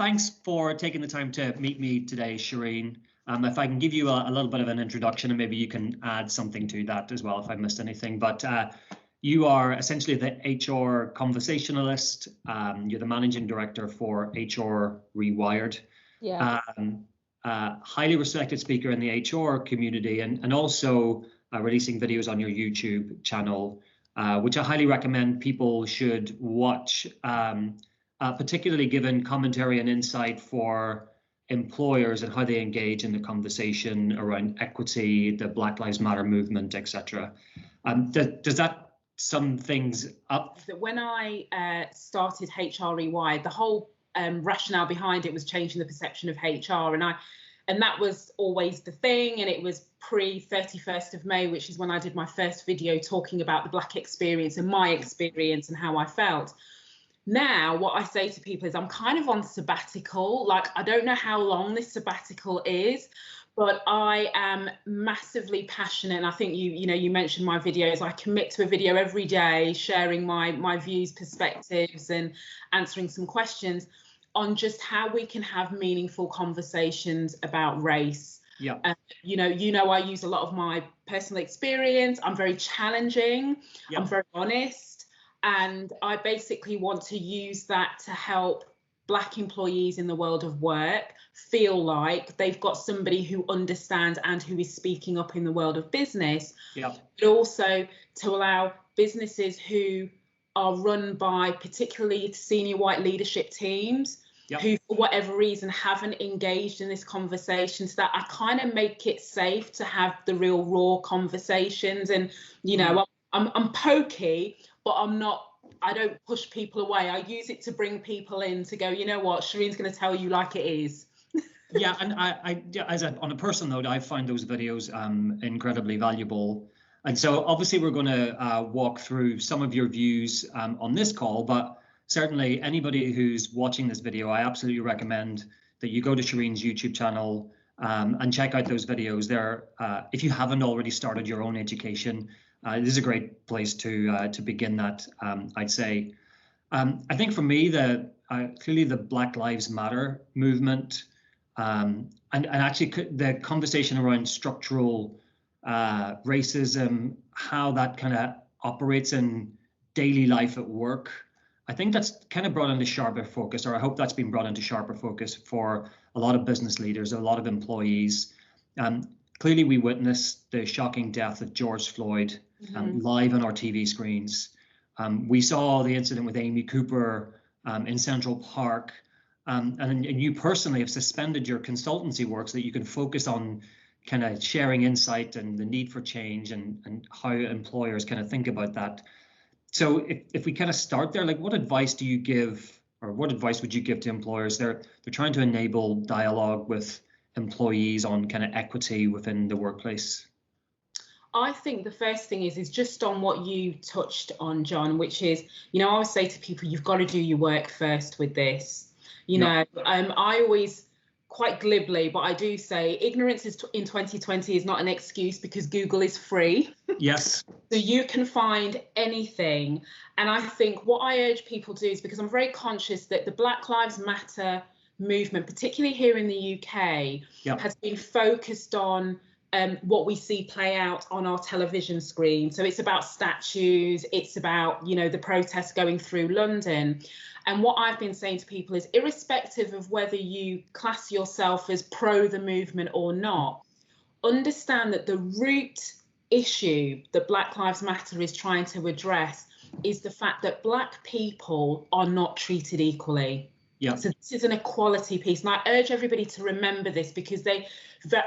thanks for taking the time to meet me today, Shereen. If I can give you a little bit of an introduction, and maybe you can add something to that as well if I missed anything. But you are essentially the HR conversationalist. You're the managing director for HR Rewired. Yeah. Highly respected speaker in the HR community, and also releasing videos on your YouTube channel, which I highly recommend people should watch, particularly given commentary and insight for employers and how they engage in the conversation around equity, the Black Lives Matter movement, etc. Does that sum things up? When I started HR Rewired, the whole rationale behind it was changing the perception of HR, and that was always the thing. And it was pre 31st of May, which is when I did my first video talking about the Black experience and my experience and how I felt. Now, what I say to people is I'm kind of on sabbatical. Like, I don't know how long this sabbatical is, but I am massively passionate. And I think you mentioned my videos. I commit to a video every day, sharing my views, perspectives, and answering some questions on just how we can have meaningful conversations about race. Yeah. I use a lot of my personal experience. I'm very challenging. Yeah. I'm very honest. And I basically want to use that to help Black employees in the world of work feel like they've got somebody who understands and who is speaking up in the world of business. Yeah. But also to allow businesses who are run by particularly senior white leadership teams, yep, who for whatever reason haven't engaged in this conversation, so that I kind of make it safe to have the real raw conversations. And I'm pokey, but I don't push people away. I use it to bring people in to go, you know what, Shereen's going to tell you like it is. Yeah, and on a personal note, I find those videos incredibly valuable. And so obviously we're going to walk through some of your views on this call, but certainly anybody who's watching this video, I absolutely recommend that you go to Shereen's YouTube channel and check out those videos there. If you haven't already started your own education, this is a great place to begin that, I'd say. I think for me, clearly the Black Lives Matter movement and actually the conversation around structural racism, how that kind of operates in daily life at work, I think that's kind of brought into sharper focus, or I hope that's been brought into sharper focus for a lot of business leaders, a lot of employees. Clearly, we witnessed the shocking death of George Floyd live on our TV screens. We saw the incident with Amy Cooper in Central Park. And you personally have suspended your consultancy work so that you can focus on kind of sharing insight and the need for change and how employers kind of think about that. So if we kind of start there, like what advice do you give, or what advice would you give to employers? They're trying to enable dialogue with employees on kind of equity within the workplace. I think the first thing is just on what you touched on, John, which is, I always say to people, you've got to do your work first with this. I always, quite glibly, but I do say ignorance in 2020 is not an excuse, because Google is free. Yes. So you can find anything. And I think what I urge people to do is, because I'm very conscious that the Black Lives Matter movement, particularly here in the UK, yep, has been focused on what we see play out on our television screen. So it's about statues, it's about, the protests going through London. And what I've been saying to people is, irrespective of whether you class yourself as pro the movement or not, understand that the root issue that Black Lives Matter is trying to address is the fact that Black people are not treated equally. Yeah. So this is an equality piece. And I urge everybody to remember this, because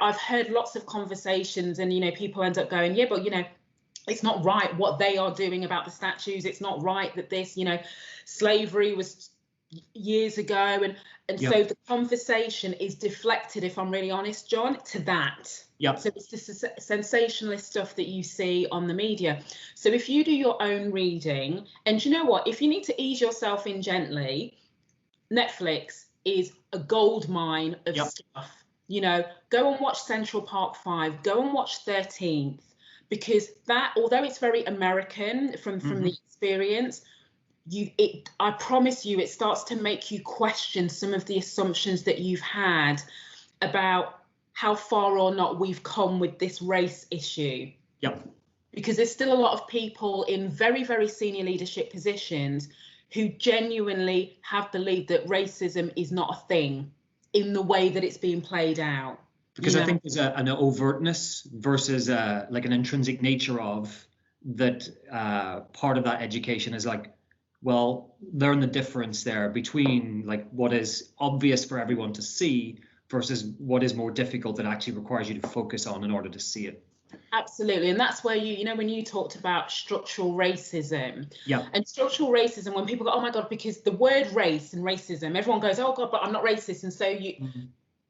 I've heard lots of conversations and, people end up going, yeah, but, it's not right what they are doing about the statues. It's not right that this, slavery was years ago. And yep, so the conversation is deflected, if I'm really honest, John, to that. Yep. So it's this sensationalist stuff that you see on the media. So if you do your own reading, and you know what, if you need to ease yourself in gently, Netflix is a gold mine of yep, stuff. Go and watch Central Park 5, go and watch 13th, because that, although it's very American from the experience, I promise you, it starts to make you question some of the assumptions that you've had about how far or not we've come with this race issue. Yep. Because there's still a lot of people in very, very senior leadership positions who genuinely have believed that racism is not a thing in the way that it's being played out. Because I think there's an overtness versus like an intrinsic nature of that. Part of that education is like, well, learn the difference there between like what is obvious for everyone to see versus what is more difficult that actually requires you to focus on in order to see it. Absolutely. And that's where you know, when you talked about structural racism, yeah, and structural racism, when people go, oh my God, because the word race and racism, everyone goes, oh God, but I'm not racist. And so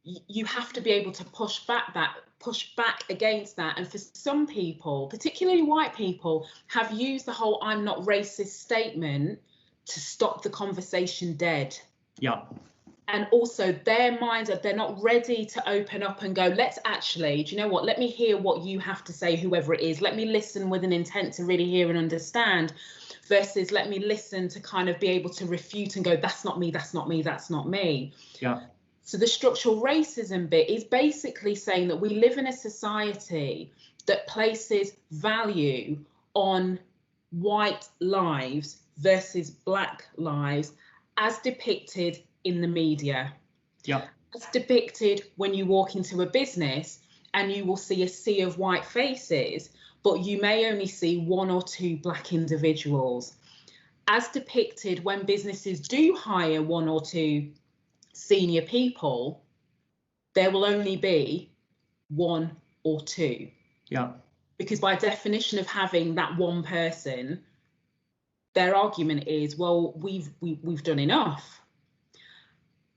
you have to be able to push back against that. And for some people, particularly white people, have used the whole I'm not racist statement to stop the conversation dead. Yeah. And also their minds are, they're not ready to open up and go, let's actually, do you know what, let me hear what you have to say, whoever it is, let me listen with an intent to really hear and understand, versus let me listen to kind of be able to refute and go, that's not me, that's not me, that's not me. Yeah. So the structural racism bit is basically saying that we live in a society that places value on white lives versus black lives as depicted in the media. Yeah. As depicted when you walk into a business and you will see a sea of white faces, but you may only see one or two black individuals. As depicted when businesses do hire one or two senior people, there will only be one or two. Yeah. Because by definition of having that one person, their argument is, well, we've done enough.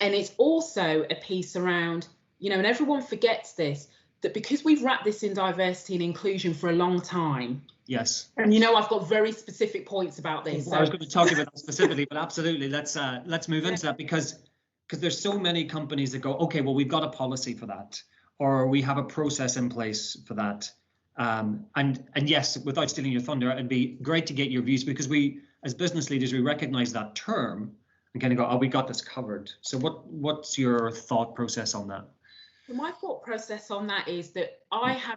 And it's also a piece around, you know, and everyone forgets this, that because we've wrapped this in diversity and inclusion for a long time. Yes. And you know, I've got very specific points about this. Well, I was going to talk about that specifically, but absolutely, let's move into that, because there's so many companies that go, okay, well, we've got a policy for that, or we have a process in place for that. And yes, without stealing your thunder, it'd be great to get your views, because we, as business leaders, we recognize that term and kind of go, oh, we got this covered. So what's your thought process on that? My thought process on that is that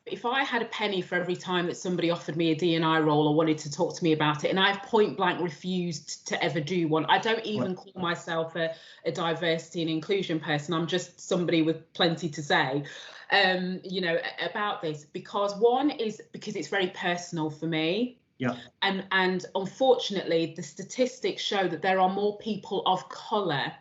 if I had a penny for every time that somebody offered me a D&I role or wanted to talk to me about it, and I've point blank refused to ever do one. I don't even call myself a diversity and inclusion person. I'm just somebody with plenty to say, you know, about this, because one is because it's very personal for me. Yeah. And unfortunately, the statistics show that there are more people of colour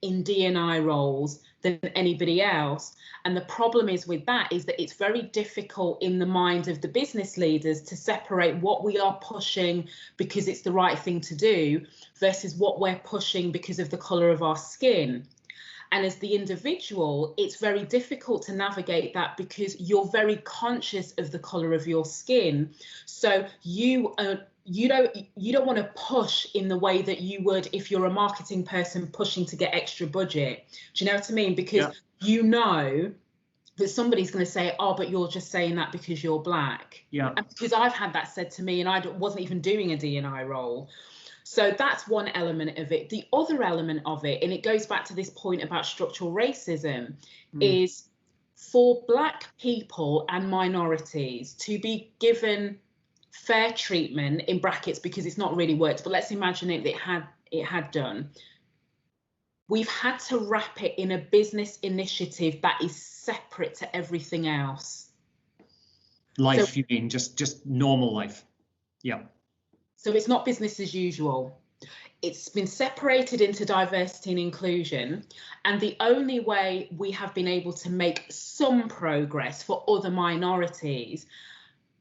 in D&I roles than anybody else. And the problem is with that is that it's very difficult in the mind of the business leaders to separate what we are pushing because it's the right thing to do versus what we're pushing because of the colour of our skin. And as the individual, it's very difficult to navigate that because you're very conscious of the colour of your skin. So you don't want to push in the way that you would if you're a marketing person pushing to get extra budget. Do you know what I mean? Because you know that somebody's going to say, oh, but you're just saying that because you're black. Yeah. And because I've had that said to me and I wasn't even doing a D&I role. So that's one element of it. The other element of it, and it goes back to this point about structural racism, is for black people and minorities to be given fair treatment, in brackets because it's not really worked, but let's imagine it had done. We've had to wrap it in a business initiative that is separate to everything else. Life, you mean just normal life? Yeah. So it's not business as usual. It's been separated into diversity and inclusion. And the only way we have been able to make some progress for other minorities,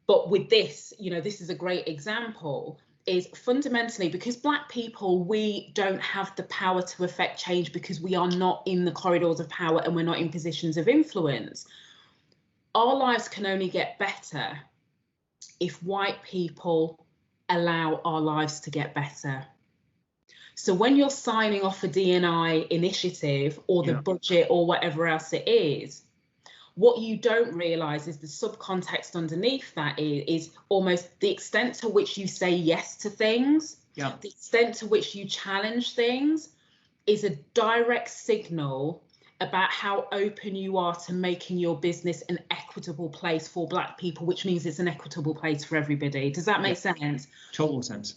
but with this, you know, this is a great example, is fundamentally because black people, we don't have the power to affect change because we are not in the corridors of power and we're not in positions of influence. Our lives can only get better if white people allow our lives to get better. So when you're signing off a D&I initiative or the budget or whatever else it is, what you don't realise is the subcontext underneath that is almost the extent to which you say yes to things. Yeah. The extent to which you challenge things is a direct signal about how open you are to making your business an equitable place for Black people, which means it's an equitable place for everybody. Does that make sense? Total sense.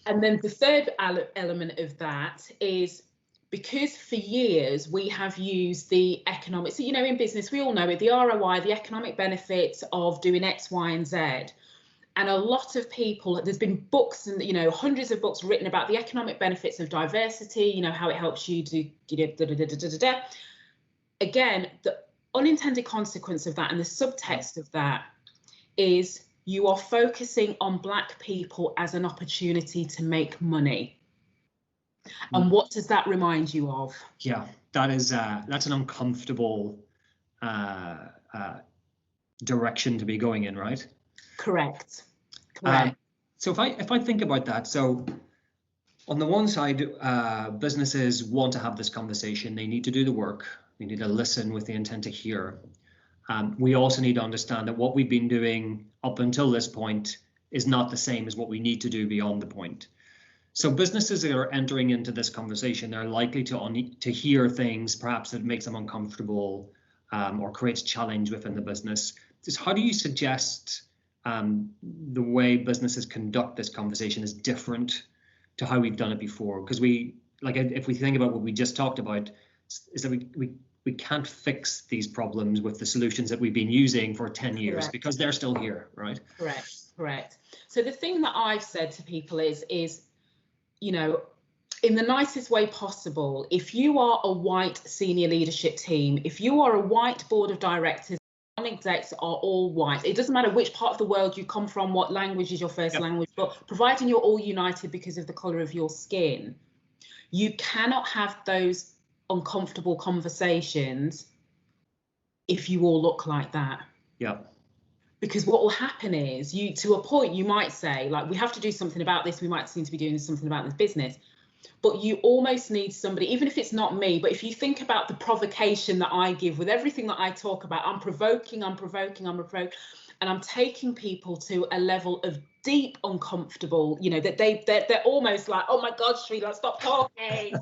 And then the third element of that is, because for years we have used the economics, so, you know, in business, we all know it, the ROI, the economic benefits of doing X, Y, and Z. And a lot of people, there's been books and, you know, hundreds of books written about the economic benefits of diversity, you know, how it helps you to, you know, Again, the unintended consequence of that and the subtext of that is you are focusing on Black people as an opportunity to make money. And what does that remind you of? Yeah, that is that's an uncomfortable direction to be going in, right? Correct. So if I think about that, so on the one side, businesses want to have this conversation. They need to do the work. They need to listen with the intent to hear. We also need to understand that what we've been doing up until this point is not the same as what we need to do beyond the point. So businesses that are entering into this conversation, they're likely to hear things perhaps that makes them uncomfortable or creates challenge within the business. Just how do you suggest the way businesses conduct this conversation is different to how we've done it before? Because if we think about what we just talked about, is that we can't fix these problems with the solutions that we've been using for 10 years because they're still here, right? Correct. So the thing that I've said to people is, you know, in the nicest way possible, if you are a white senior leadership team, if you are a white board of directors, non-execs are all white. It doesn't matter which part of the world you come from, what language is your first language, but providing you're all united because of the colour of your skin, you cannot have those uncomfortable conversations if you all look like that. Yeah. Because what will happen is, you, to a point, you might say, like, we have to do something about this. We might seem to be doing something about this business. But you almost need somebody, even if it's not me, but if you think about the provocation that I give with everything that I talk about, I'm provoking, and I'm taking people to a level of deep uncomfortable, you know, that they're almost like, oh my God, Shereen, let's stop talking.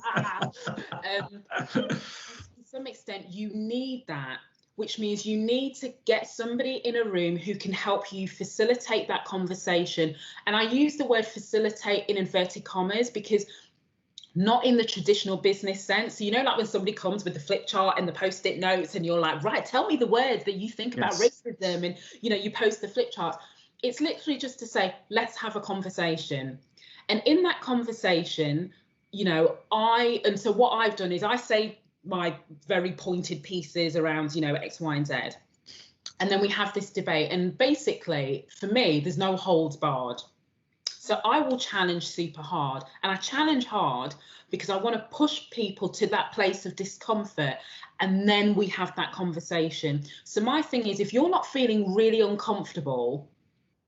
To some extent, you need that, which means you need to get somebody in a room who can help you facilitate that conversation. And I use the word facilitate in inverted commas because not in the traditional business sense. So, you know, like when somebody comes with the flip chart and the post-it notes and you're like, right, tell me the words that you think about racism, and, you know, you post the flip chart. It's literally just to say, let's have a conversation. And in that conversation, you know, so what I've done is I say my very pointed pieces around, you know, X, Y, and Z. And then we have this debate. And basically, for me, there's no holds barred. So I will challenge super hard, and I challenge hard because I want to push people to that place of discomfort, and then we have that conversation. So my thing is, if you're not feeling really uncomfortable,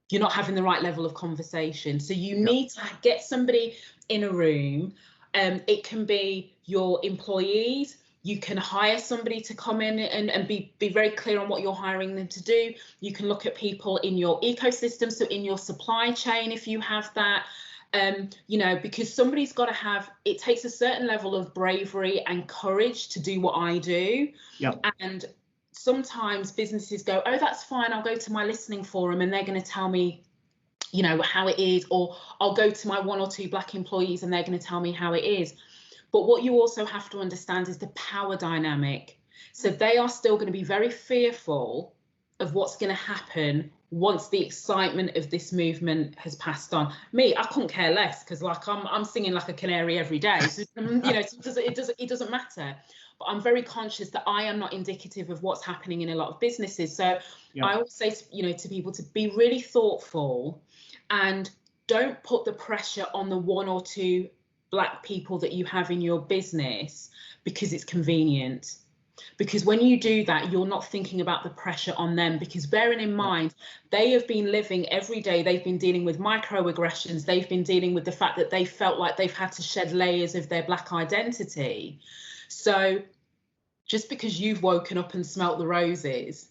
you're not having the right level of conversation. So you need to get somebody in a room. It can be your employees. You can hire somebody to come in and be very clear on what you're hiring them to do. You can look at people in your ecosystem, so in your supply chain, if you have that, you know, because somebody's got to have, it takes a certain level of bravery and courage to do what I do. Yeah. And sometimes businesses go, oh, that's fine, I'll go to my listening forum and they're going to tell me, you know, how it is, or I'll go to my 1 or 2 Black employees and they're going to tell me how it is. But what you also have to understand is the power dynamic. So they are still going to be very fearful of what's going to happen once the excitement of this movement has passed on. Me, I couldn't care less, because like I'm singing like a canary every day. So, you know, it doesn't matter. But I'm very conscious that I am not indicative of what's happening in a lot of businesses. So I always say, you know, to people to be really thoughtful and don't put the pressure on the 1 or 2 Black people that you have in your business because it's convenient. Because when you do that, you're not thinking about the pressure on them, because bearing in mind, they have been living every day, they've been dealing with microaggressions, they've been dealing with the fact that they felt like they've had to shed layers of their Black identity. So just because you've woken up and smelt the roses,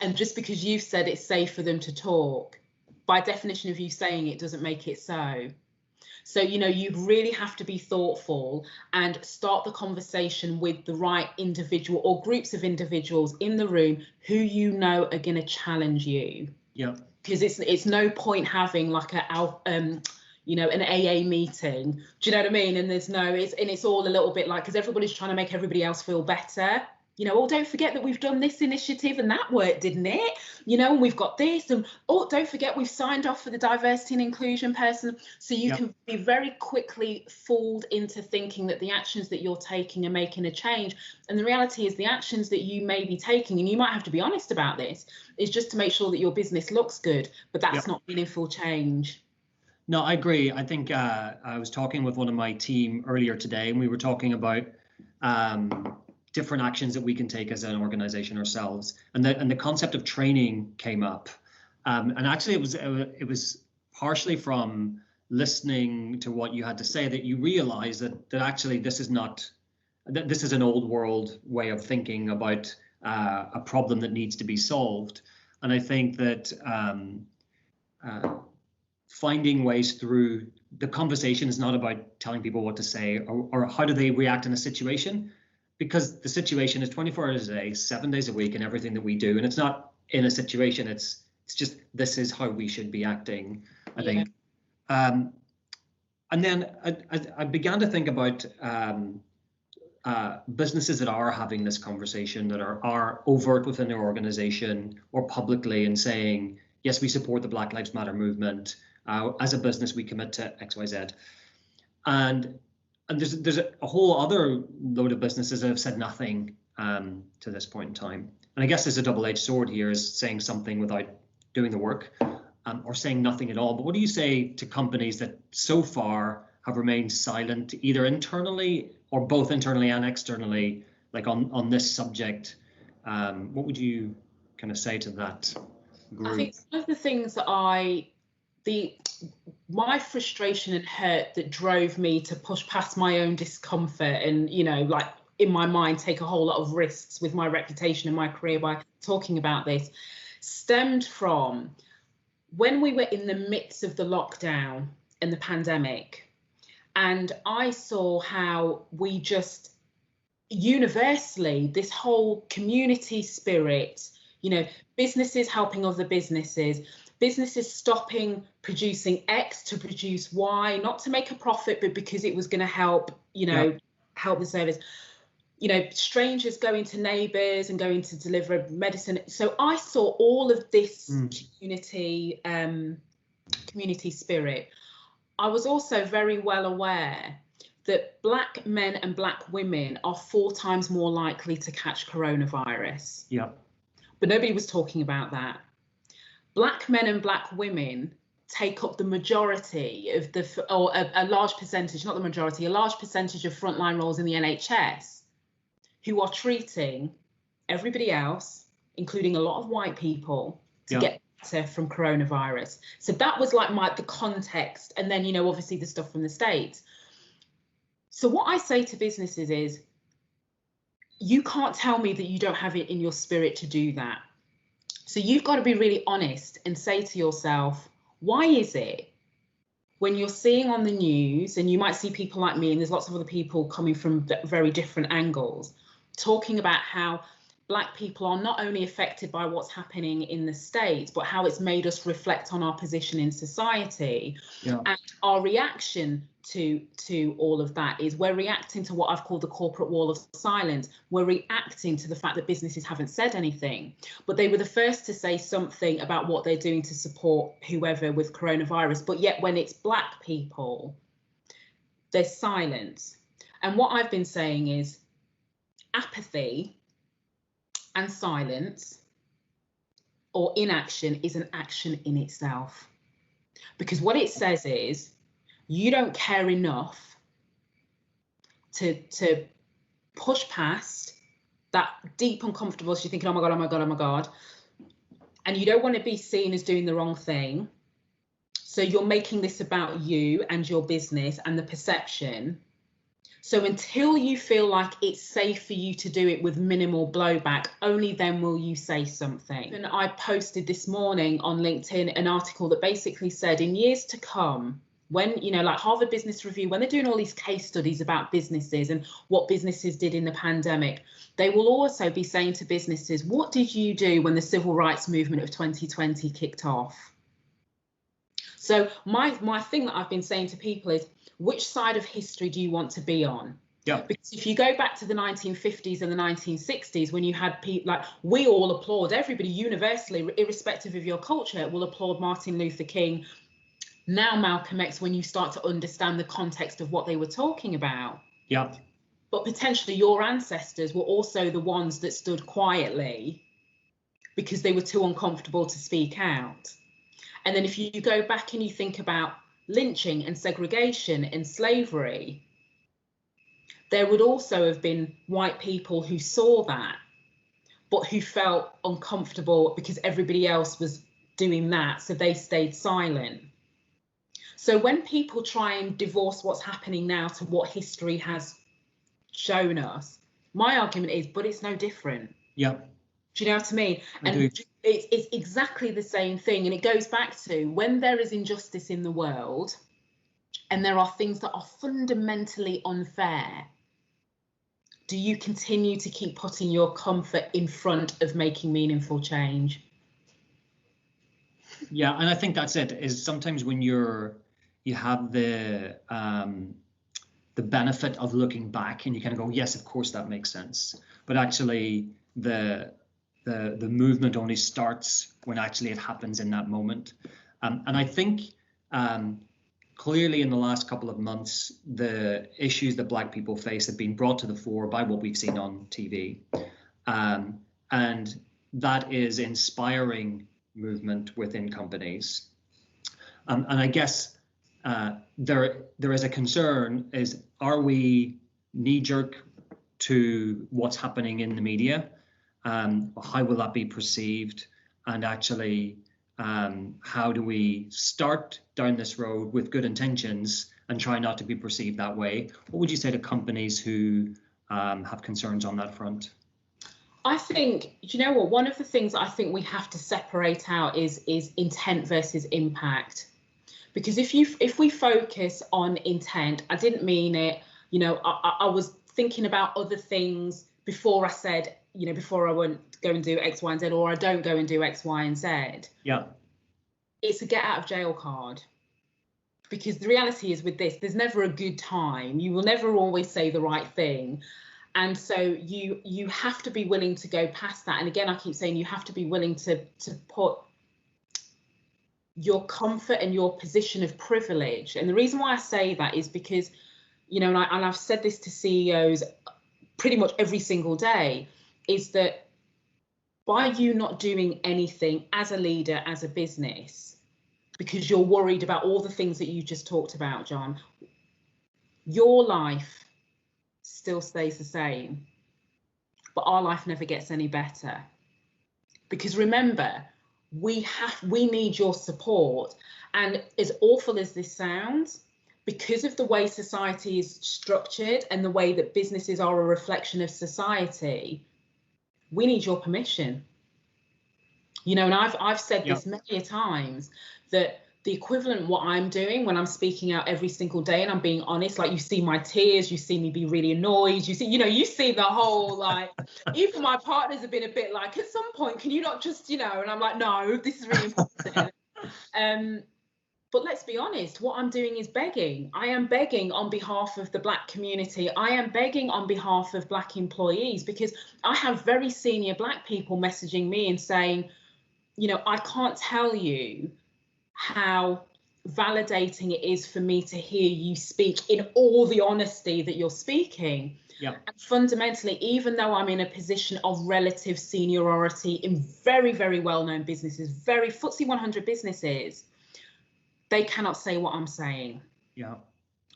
and just because you've said it's safe for them to talk, by definition of you saying it doesn't make it so. So, you know, you really have to be thoughtful and start the conversation with the right individual or groups of individuals in the room who you know are going to challenge you. Yeah. Because it's no point having like you know, an AA meeting. Do you know what I mean? And it's all a little bit like, because everybody's trying to make everybody else feel better. You know, oh, don't forget that we've done this initiative and that worked, didn't it? You know, and we've got this, and oh, don't forget we've signed off for the diversity and inclusion person. So you can be very quickly fooled into thinking that the actions that you're taking are making a change. And the reality is the actions that you may be taking, and you might have to be honest about this, is just to make sure that your business looks good, but that's not meaningful change. No, I agree. I think I was talking with one of my team earlier today, and we were talking about different actions that we can take as an organization ourselves, and the concept of training came up, and actually it was partially from listening to what you had to say that you realize that actually this is an old world way of thinking about a problem that needs to be solved. And I think that finding ways through the conversation is not about telling people what to say or how do they react in a situation, because the situation is 24 hours a day, 7 days a week, and everything that we do. And it's not in a situation, it's just, this is how we should be acting, I think. And then I began to think about businesses that are having this conversation, that are overt within their organization or publicly and saying, yes, we support the Black Lives Matter movement. As a business, we commit to XYZ. And there's a whole other load of businesses that have said nothing to this point in time. And I guess there's a double-edged sword here, is saying something without doing the work, or saying nothing at all. But what do you say to companies that so far have remained silent, either internally or both internally and externally, like on this subject? What would you kind of say to that group? I think one of the things that my frustration and hurt that drove me to push past my own discomfort and, you know, like in my mind, take a whole lot of risks with my reputation and my career by talking about this, stemmed from when we were in the midst of the lockdown and the pandemic. And I saw how we just universally, this whole community spirit, you know, businesses helping other businesses stopping producing X to produce Y, not to make a profit, but because it was going to help, you know, help the service. You know, strangers going to neighbours and going to deliver medicine. So I saw all of this community spirit. I was also very well aware that Black men and Black women are 4 times more likely to catch coronavirus. Yeah. But nobody was talking about that. Black men and Black women take up the majority of a large percentage, not the majority, a large percentage of frontline roles in the NHS, who are treating everybody else, including a lot of white people, to get better from coronavirus. So that was like the context. And then, you know, obviously the stuff from the States. So what I say to businesses is, you can't tell me that you don't have it in your spirit to do that. So you've got to be really honest and say to yourself, why is it when you're seeing on the news, and you might see people like me, and there's lots of other people coming from very different angles, talking about how Black people are not only affected by what's happening in the States, but how it's made us reflect on our position in society. And our reaction to all of that is we're reacting to what I've called the corporate wall of silence. We're reacting to the fact that businesses haven't said anything, but they were the first to say something about what they're doing to support whoever with coronavirus. But yet when it's Black people, there's silence. And what I've been saying is apathy and silence or inaction is an action in itself. Because what it says is, you don't care enough to push past that deep uncomfortable. So you're thinking, oh my God, oh my God, oh my God. And you don't want to be seen as doing the wrong thing. So you're making this about you and your business and the perception. So until you feel like it's safe for you to do it with minimal blowback, only then will you say something. And I posted this morning on LinkedIn an article that basically said, in years to come, when, you know, like Harvard Business Review, when they're doing all these case studies about businesses and what businesses did in the pandemic, they will also be saying to businesses, what did you do when the civil rights movement of 2020 kicked off? So my thing that I've been saying to people is, which side of history do you want to be on? Yeah. Because if you go back to the 1950s and the 1960s, when you had people like, we all applaud, everybody universally, irrespective of your culture, will applaud Martin Luther King, now Malcolm X, when you start to understand the context of what they were talking about. Yeah. But potentially your ancestors were also the ones that stood quietly because they were too uncomfortable to speak out. And then if you go back and you think about lynching and segregation and slavery, there would also have been white people who saw that, but who felt uncomfortable because everybody else was doing that, so they stayed silent. So when people try and divorce what's happening now to what history has shown us, my argument is, but it's no different. Yeah. Do you know what I mean? And it's exactly the same thing. And it goes back to, when there is injustice in the world and there are things that are fundamentally unfair, do you continue to keep putting your comfort in front of making meaningful change? Yeah, and I think that's it, is sometimes when you have the benefit of looking back and you kind of go, yes, of course that makes sense. But actually the movement only starts when actually it happens in that moment. And I think clearly in the last couple of months, the issues that Black people face have been brought to the fore by what we've seen on TV. And that is inspiring movement within companies. And I guess there is a concern, is, are we knee-jerk to what's happening in the media? How will that be perceived? And actually, how do we start down this road with good intentions and try not to be perceived that way? What would you say to companies who have concerns on that front? I think, you know what, one of the things I think we have to separate out is intent versus impact. Because if we focus on intent, I didn't mean it, you know, I was thinking about other things before I said, you know, before I won't go and do X, Y, and Z, or I don't go and do X, Y, and Z. Yeah. It's a get out of jail card. Because the reality is with this, there's never a good time. You will never always say the right thing. And so you have to be willing to go past that. And again, I keep saying you have to be willing to put your comfort and your position of privilege. And the reason why I say that is because, you know, and I've said this to CEOs pretty much every single day, is that by you not doing anything as a leader, as a business, because you're worried about all the things that you just talked about, John, your life still stays the same, but our life never gets any better. Because remember, we need your support. And as awful as this sounds, because of the way society is structured and the way that businesses are a reflection of society, we need your permission. You know, and I've said this many times, that the equivalent of what I'm doing when I'm speaking out every single day and I'm being honest, like you see my tears, you see me be really annoyed, you see, you know, you see the whole, like, even my partners have been a bit like, at some point, can you not just, you know, and I'm like, no, this is really important. But let's be honest, what I'm doing is begging. I am begging on behalf of the Black community. I am begging on behalf of Black employees, because I have very senior Black people messaging me and saying, you know, I can't tell you how validating it is for me to hear you speak in all the honesty that you're speaking. Yeah. And fundamentally, even though I'm in a position of relative seniority in very, very well-known businesses, very FTSE 100 businesses, they cannot say what I'm saying. Yeah.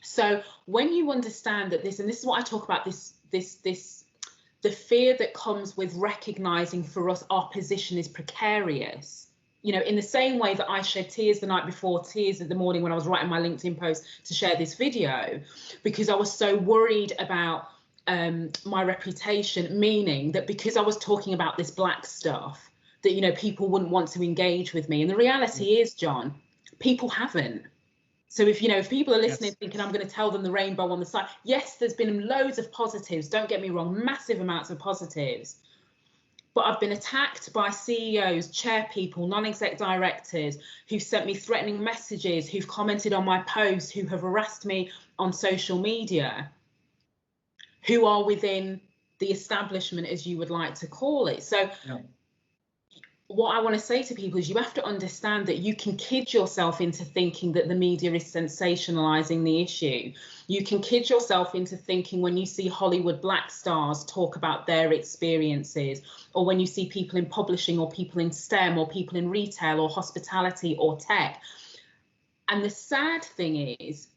So when you understand that this, and this is what I talk about, the fear that comes with recognizing for us our position is precarious. You know, in the same way that I shed tears the night before, tears in the morning when I was writing my LinkedIn post to share this video, because I was so worried about my reputation, meaning that because I was talking about this Black stuff, that, you know, people wouldn't want to engage with me. And the reality is, John, people haven't. So if, you know, if people are listening thinking I'm going to tell them the rainbow on the side, yes, there's been loads of positives, don't get me wrong, massive amounts of positives. But I've been attacked by CEOs, chair people, non-exec directors who've sent me threatening messages, who've commented on my posts, who have harassed me on social media, who are within the establishment, as you would like to call it. So what I want to say to people is you have to understand that you can kid yourself into thinking that the media is sensationalizing the issue. You can kid yourself into thinking when you see Hollywood black stars talk about their experiences, or when you see people in publishing or people in STEM or people in retail or hospitality or tech. And the sad thing is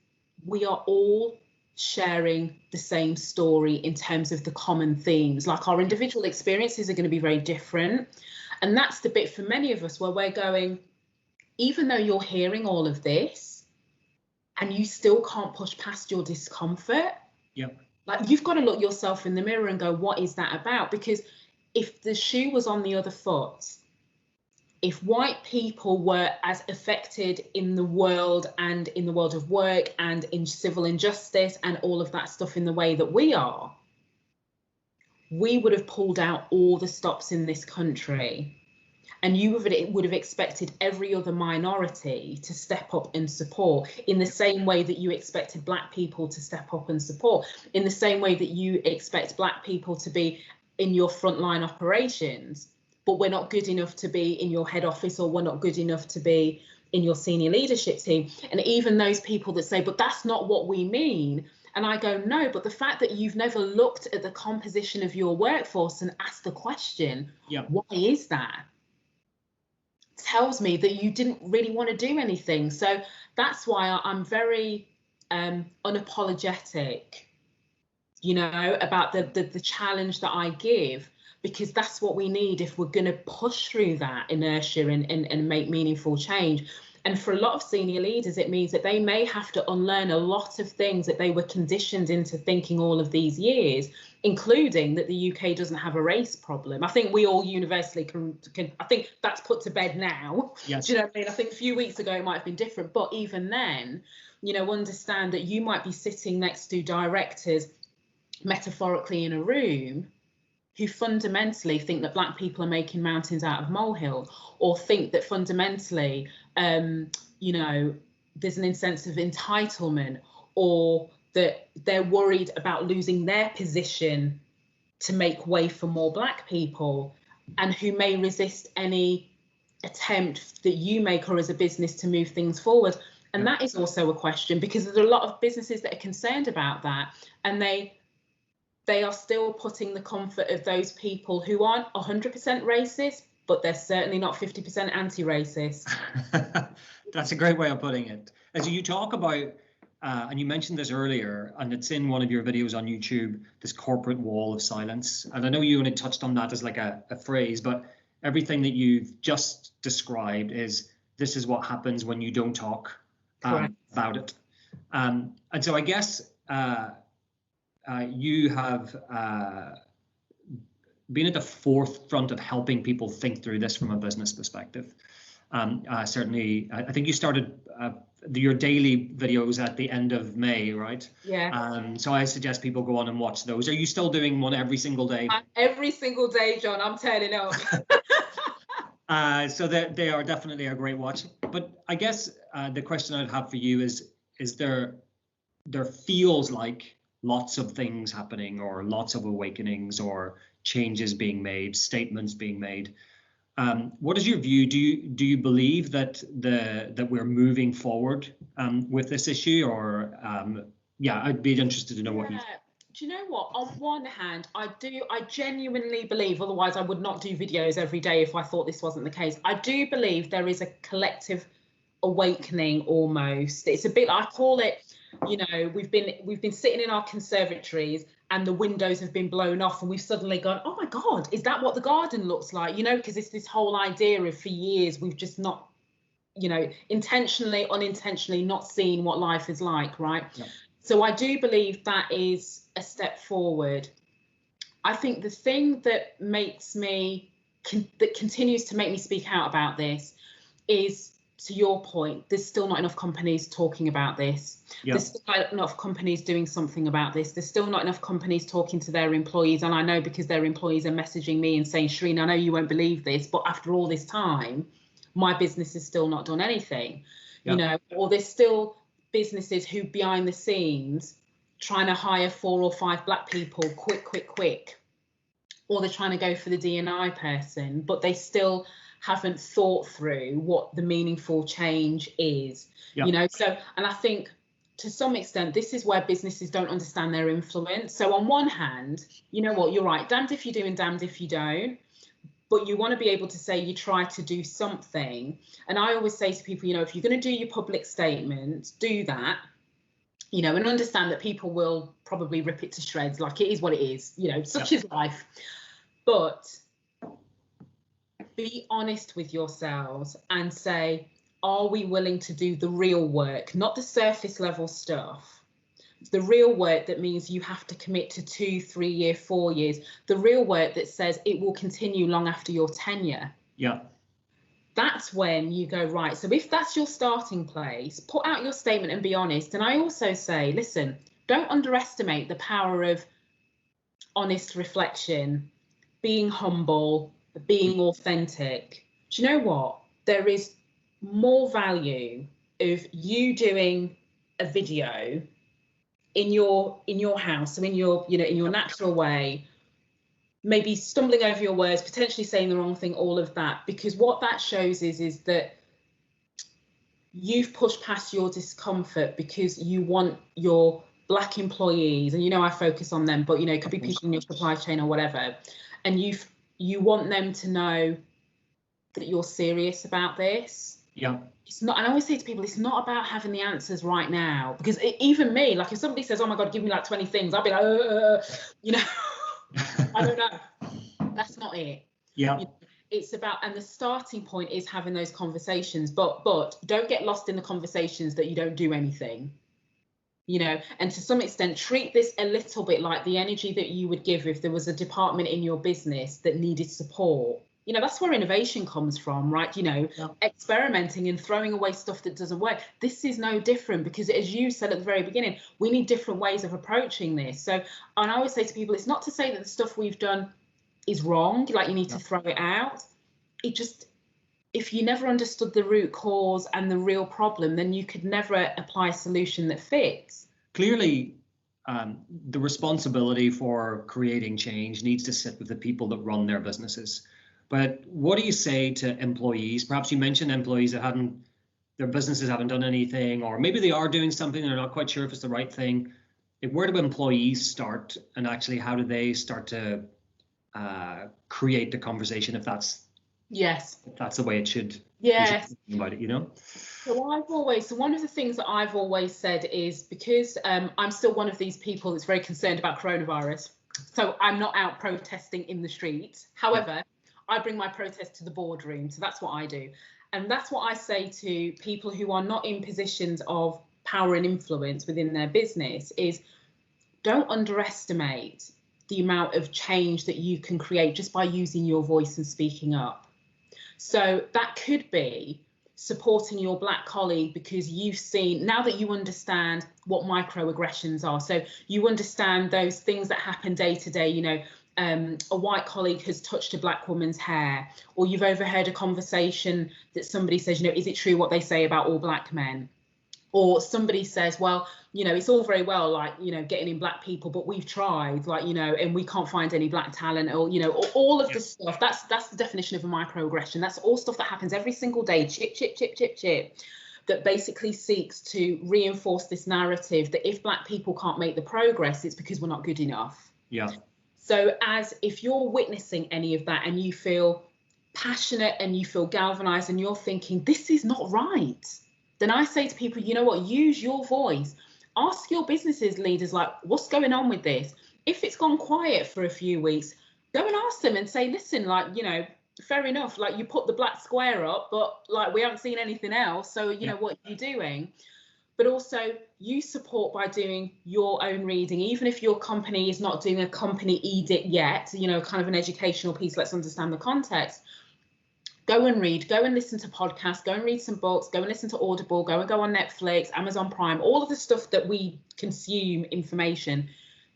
we are all sharing the same story in terms of the common themes. Like our individual experiences are going to be very different. And that's the bit for many of us where we're going, even though you're hearing all of this and you still can't push past your discomfort, like you've got to look yourself in the mirror and go, what is that about? Because if the shoe was on the other foot, if white people were as affected in the world and in the world of work and in civil injustice and all of that stuff in the way that we are, we would have pulled out all the stops in this country, and you would have expected every other minority to step up and support in the same way that you expected black people to step up and support, in the same way that you expect black people to be in your frontline operations, but we're not good enough to be in your head office, or we're not good enough to be in your senior leadership team. And even those people that say, but that's not what we mean. And I go, no, but the fact that you've never looked at the composition of your workforce and asked the question, why is that? Tells me that you didn't really want to do anything. So that's why I'm very unapologetic, you know, about the challenge that I give, because that's what we need if we're going to push through that inertia and make meaningful change. And for a lot of senior leaders, it means that they may have to unlearn a lot of things that they were conditioned into thinking all of these years, including that the UK doesn't have a race problem. I think we all universally can I think that's put to bed now. Yes. Do you know what I mean? I think a few weeks ago it might have been different, but even then, you know, understand that you might be sitting next to directors metaphorically in a room who fundamentally think that black people are making mountains out of molehills, or think that fundamentally, you know, there's an sense of entitlement, or that they're worried about losing their position to make way for more black people, and who may resist any attempt that you make or as a business to move things forward. And that is also a question, because there's a lot of businesses that are concerned about that, and they are still putting the comfort of those people who aren't 100% racist, but they're certainly not 50% anti-racist. That's a great way of putting it. As you talk about, and you mentioned this earlier, and it's in one of your videos on YouTube, this corporate wall of silence. And I know you only touched on that as like a phrase, but everything that you've just described this is what happens when you don't talk about it. And so I guess you have been at the forefront of helping people think through this from a business perspective. Certainly, I think you started your daily videos at the end of May, right? Yeah. So I suggest people go on and watch those. Are you still doing one every single day? Every single day, John, I'm turning up. So they are definitely a great watch. But I guess the question I'd have for you is there feels like lots of things happening, or lots of awakenings, or changes being made, statements being made. What is your view? Do you believe that we're moving forward with this issue, or I'd be interested to know what you. Do you know what? On one hand, I genuinely believe, otherwise I would not do videos every day if I thought this wasn't the case. I do believe there is a collective awakening almost. It's a bit, I call it, you know, we've been sitting in our conservatories and the windows have been blown off, and we've suddenly gone, oh my God, is that what the garden looks like? You know, because it's this whole idea of, for years, we've just not, you know, intentionally, unintentionally not seen what life is like, right? Yeah. So I do believe that is a step forward. I think the thing that makes me, that continues to make me speak out about this is to your point, there's still not enough companies talking about this. Yeah. There's still not enough companies doing something about this. There's still not enough companies talking to their employees. And I know, because their employees are messaging me and saying, Shereen, I know you won't believe this, but after all this time, my business has still not done anything. Yeah. You know, or there's still businesses who behind the scenes trying to hire 4 or 5 black people quick, or they're trying to go for the D&I person, but they still haven't thought through what the meaningful change is. Yep. You know, so, and I think to some extent, this is where businesses don't understand their influence. So on one hand, you know what, you're right, damned if you do and damned if you don't, but you want to be able to say you try to do something. And I always say to people, you know, if you're going to do your public statement, do that, you know, and understand that people will probably rip it to shreds, like it is what it is, you know, such is life. But be honest with yourselves and say, are we willing to do the real work, not the surface level stuff, the real work that means you have to commit to 2, 3 years, 4 years, the real work that says it will continue long after your tenure. Yeah. That's when you go, right, so if that's your starting place, put out your statement and be honest. And I also say, listen, don't underestimate the power of honest reflection, being humble, being authentic. Do you know what? There is more value of you doing a video in your house, so in your, you know, in your natural way, maybe stumbling over your words, potentially saying the wrong thing, all of that, because what that shows is that you've pushed past your discomfort because you want your black employees, and you know I focus on them, but you know it could be people in your supply chain or whatever, and you want them to know that you're serious about this. Yeah. It's not, and I always say to people, it's not about having the answers right now, because even me, like if somebody says, oh my God, give me like 20 things, I'll be like, you know, I don't know. That's not it. Yeah. You know, it's about, and the starting point is having those conversations, but don't get lost in the conversations that you don't do anything. You know, and to some extent, treat this a little bit like the energy that you would give if there was a department in your business that needed support. You know, that's where innovation comes from, right? You know, experimenting and throwing away stuff that doesn't work. This is no different, because as you said at the very beginning, we need different ways of approaching this. So, and I always say to people, it's not to say that the stuff we've done is wrong, like you need to throw it out. It just, if you never understood the root cause and the real problem, then you could never apply a solution that fits. Clearly, the responsibility for creating change needs to sit with the people that run their businesses. But what do you say to employees? Perhaps you mentioned employees that their businesses haven't done anything, or maybe they are doing something, they're not quite sure if it's the right thing. Where do employees start, and actually how do they start to create the conversation if that's the way it should? Yes. About it, you know. So one of the things that I've always said is, because I'm still one of these people that's very concerned about coronavirus, so I'm not out protesting in the streets. However, I bring my protest to the boardroom. So that's what I do. And that's what I say to people who are not in positions of power and influence within their business is, don't underestimate the amount of change that you can create just by using your voice and speaking up. So that could be supporting your black colleague because you've seen, now that you understand what microaggressions are, so you understand those things that happen day to day, you know, a white colleague has touched a black woman's hair, or you've overheard a conversation that somebody says, you know, is it true what they say about all black men? Or somebody says, well, you know, it's all very well, like, you know, getting in black people, but we've tried, like, you know, and we can't find any black talent, or, you know, all of this stuff. That's the definition of a microaggression. That's all stuff that happens every single day, chip, chip, chip, chip, chip, that basically seeks to reinforce this narrative that if black people can't make the progress, it's because we're not good enough. Yeah. So if you're witnessing any of that and you feel passionate and you feel galvanized and you're thinking, this is not right, then I say to people, you know what, use your voice. Ask your businesses leaders, like, what's going on with this? If it's gone quiet for a few weeks, go and ask them and say, listen, like, you know, fair enough, like you put the black square up, but like we haven't seen anything else. So, you know, what are you doing? But also you support by doing your own reading, even if your company is not doing a company edict yet, you know, kind of an educational piece, let's understand the context. Go and read, go and listen to podcasts, go and read some books, go and listen to Audible, go on Netflix, Amazon Prime, all of the stuff that we consume information.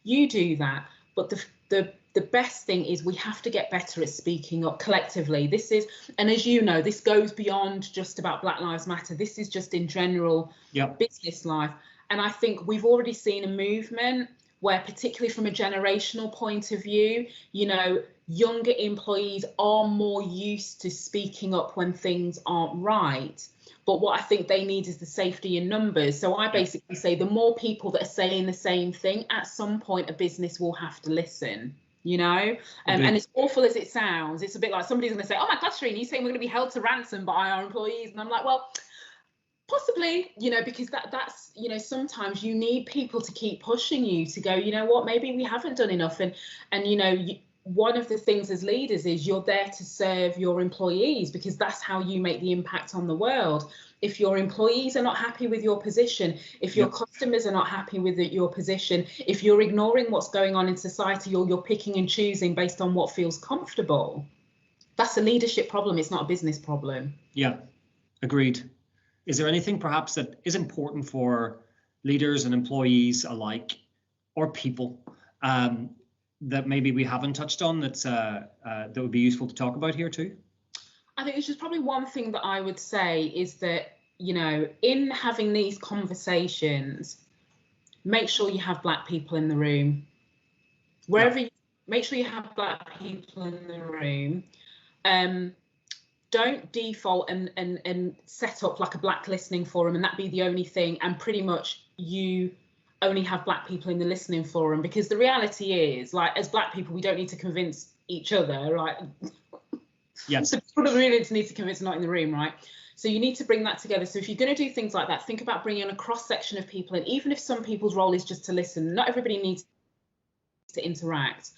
You do that. But the best thing is we have to get better at speaking up collectively. This is, and as you know, this goes beyond just about Black Lives Matter. This is just in general business life. And I think we've already seen a movement where, particularly from a generational point of view, you know, younger employees are more used to speaking up when things aren't right. But what I think they need is the safety in numbers. So I basically say the more people that are saying the same thing, at some point a business will have to listen, you know. And as awful as it sounds, it's a bit like somebody's going to say, oh my God, Shereen, you're saying we're going to be held to ransom by our employees? And I'm like, well, possibly, you know, because that's, you know, sometimes you need people to keep pushing you to go, you know what, maybe we haven't done enough. And you know, one of the things as leaders is you're there to serve your employees, because that's how you make the impact on the world. If your employees are not happy with your position, if your customers are not happy with your position, if you're ignoring what's going on in society, or you're picking and choosing based on what feels comfortable, that's a leadership problem. It's not a business problem. Yeah, agreed. Is there anything perhaps that is important for leaders and employees alike, or people, that maybe we haven't touched on that would be useful to talk about here too? I think it's just probably one thing that I would say is that, you know, in having these conversations, make sure you have Black people in the room. Wherever you, make sure you have Black people in the room. Don't default and set up like a Black listening forum and that be the only thing, and pretty much you only have Black people in the listening forum, because the reality is, like, as Black people, we don't need to convince each other, right? Yes. The people that we really need to convince are not in the room, right? So you need to bring that together. So if you're going to do things like that, think about bringing in a cross section of people. And even if some people's role is just to listen, not everybody needs to interact.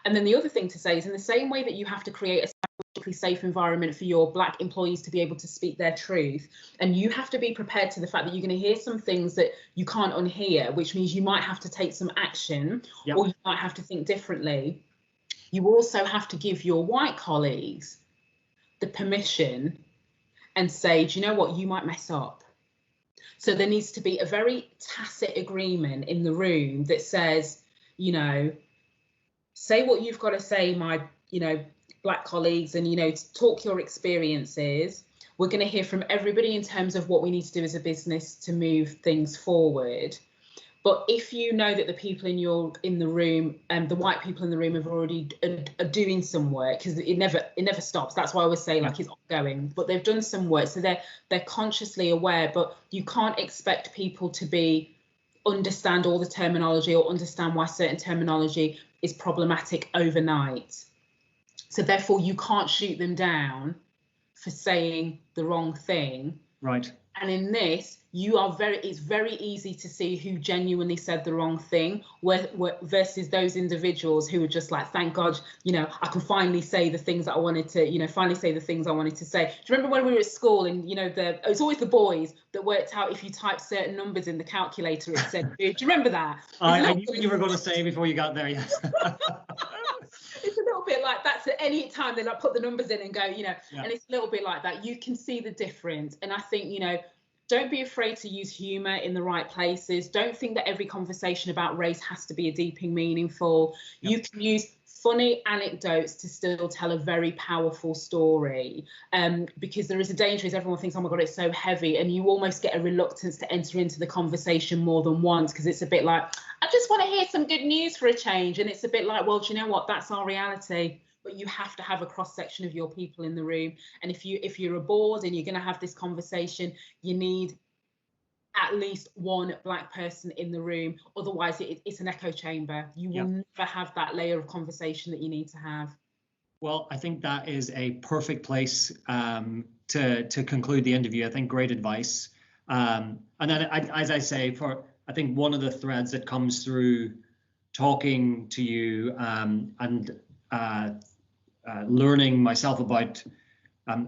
And then the other thing to say is, in the same way that you have to create a psychologically safe environment for your Black employees to be able to speak their truth, and you have to be prepared to the fact that you're going to hear some things that you can't unhear, which means you might have to take some action, or you might have to think differently. You also have to give your white colleagues the permission and say, do you know what, you might mess up. So there needs to be a very tacit agreement in the room that says, you know, say what you've got to say, my, you know, Black colleagues, and, you know, talk your experiences. We're going to hear from everybody in terms of what we need to do as a business to move things forward. But if you know that the people in the room, and the white people in the room, have already are doing some work, because it never stops. That's why I always say, like, it's ongoing. But they've done some work, so they're consciously aware. But you can't expect people to understand all the terminology, or understand why certain terminology is problematic overnight. So therefore, you can't shoot them down for saying the wrong thing. Right. And in this, it's very easy to see who genuinely said the wrong thing, versus those individuals who were just like, thank God, you know, I can finally say the things that I wanted to, you know, say. Do you remember when we were at school, and, you know, it's always the boys that worked out if you type certain numbers in the calculator, it said, do you remember that? I knew what you were going to say before you got there, yes. It's a little bit like that. So any time they like put the numbers in and go, you know, and it's a little bit like that. You can see the difference. And I think, you know, don't be afraid to use humor in the right places. Don't think that every conversation about race has to be a deep and meaningful. You can use funny anecdotes to still tell a very powerful story, because there is a danger is everyone thinks, oh my God, it's so heavy, and you almost get a reluctance to enter into the conversation more than once, because it's a bit like, I just want to hear some good news for a change. And it's a bit like, well, do you know what, that's our reality. But you have to have a cross section of your people in the room. And if you're a board and you're going to have this conversation, you need at least one Black person in the room. Otherwise, it's an echo chamber. You will never have that layer of conversation that you need to have. Well, I think that is a perfect place to conclude the interview. I think great advice. And then, as I say, I think one of the threads that comes through talking to you and learning myself about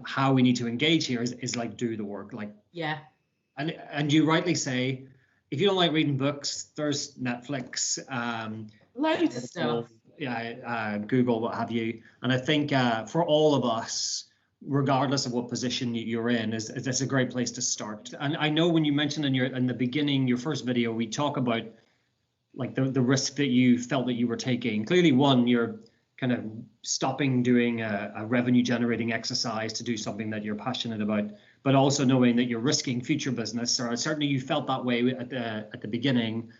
how we need to engage here is like, do the work. Like, and you rightly say, if you don't like reading books, there's Netflix, loads of stuff. Google, what have you. And I think for all of us, regardless of what position you're in, that's a great place to start. And I know when you mentioned in the beginning, your first video, we talk about like the risk that you felt that you were taking. Clearly, one, you're kind of stopping doing a revenue generating exercise to do something that you're passionate about, but also knowing that you're risking future business, or certainly you felt that way at the beginning.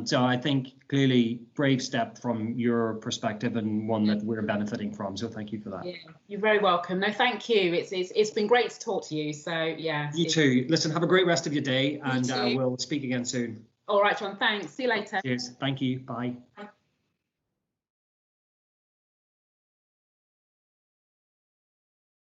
So I think clearly brave step from your perspective, and one that we're benefiting from. So thank you for that. Yeah, you're very welcome. No, thank you. It's been great to talk to you. So yeah. You too. Listen, have a great rest of your day, and we'll speak again soon. All right, John. Thanks. See you later. Cheers. Thank you. Bye. Bye.